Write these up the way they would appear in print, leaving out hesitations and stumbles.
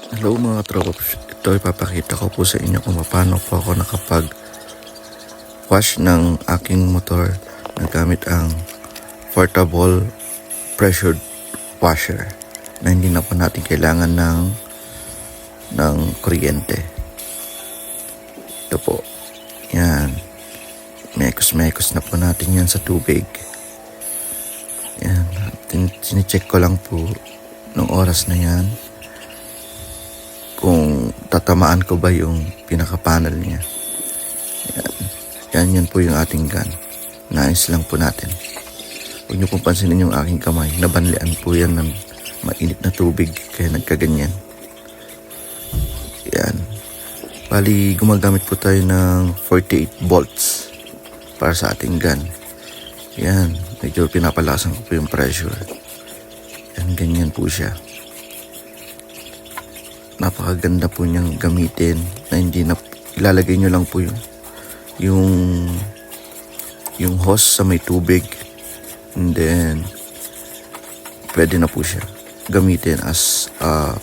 Hello mga trops, ito ipapakita ko po sa inyo kung paano po ako nakapag-wash ng aking motor na gamit ang portable pressured washer na hindi na po natin kailangan ng kuryente. Ito po, yan, mekos na po natin yan sa tubig. Yan, sinicheck ko lang po nung oras na yan kung tatamaan ko ba yung pinaka-panel niya. Yan po yung ating gun. Naayos lang po natin. Huwag niyo pong pansinin yung aking kamay. Nabanlian po yan ng mainit na tubig kaya nagkaganyan. Yan. Bali, gumagamit po tayo ng 48 volts para sa ating gun. Yan. Medyo pinapalasan ko po yung pressure. Yan, ganyan po siya. Napakaganda po niyang gamitin na hindi na ilalagay nyo lang po yung hose sa may tubig, and then pwede na po siya gamitin as a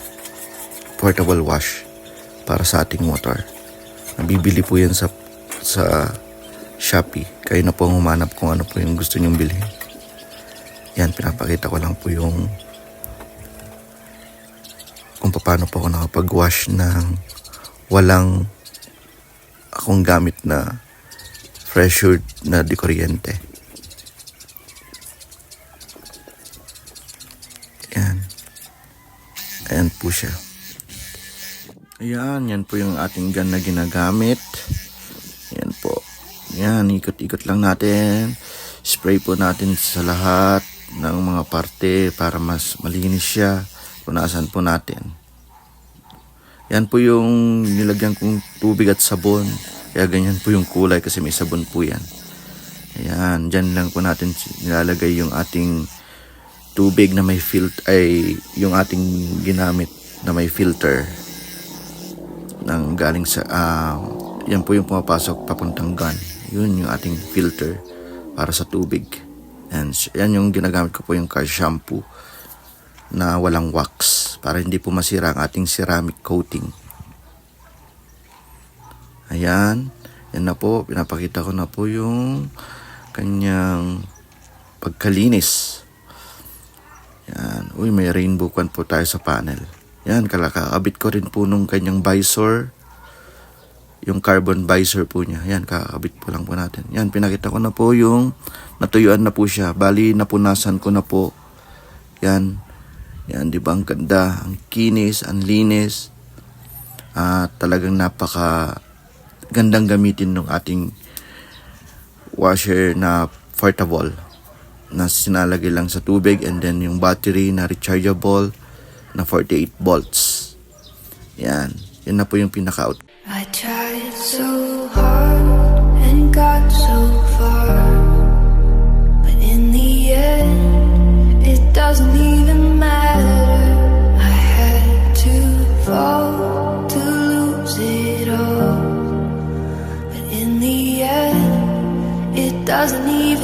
portable wash para sa ating motor. Nabibili po yan sa Shopee. Kayo na po ang humanap kung ano po yung gusto nyong bilhin. Yan, pinapakita ko lang po kung paano po ako nakapag-wash ng walang akong gamit na pressured na di kuryente. Yan. Ayan po siya. Ayan, yan po yung ating gun na ginagamit. Yan po. Yan, ikot-ikot lang natin. Spray po natin sa lahat ng mga parte para mas malinis siya. Punasan po natin. Yan po yung nilagyan kong tubig at sabon. Kaya ganyan po yung kulay kasi may sabon po yan. Ayan, dyan lang po natin nilalagay yung ating tubig na may yung ating ginamit na may filter ng galing sa yan po yung pumapasok papuntang gun. Yun yung ating filter para sa tubig. And yan yung ginagamit ko po yung car shampoo na walang wax para hindi po masira ang ating ceramic coating. Ayan, yan na po, pinapakita ko na po yung kanyang pagkalinis. Yan, uy, may rainbow can po tayo sa panel. Yan, kakabit ko rin po nung kanyang visor, yung carbon visor po niya. Yan, kakabit po lang po natin. Yan, pinakita ko na po yung natuyuan na po siya. Bali, napunasan ko na po. Yan. Yan, di ba? Ang ganda, ang kinis, ang linis. Talagang napaka gandang gamitin ng ating washer na portable na sinalagay lang sa tubig, and then yung battery na rechargeable na 48 volts. Yan. Yan na po yung pinaka-out. I tried so hard and got so far, but in the end it doesn't even matter. I had to fall to lose it all, but in the end it doesn't even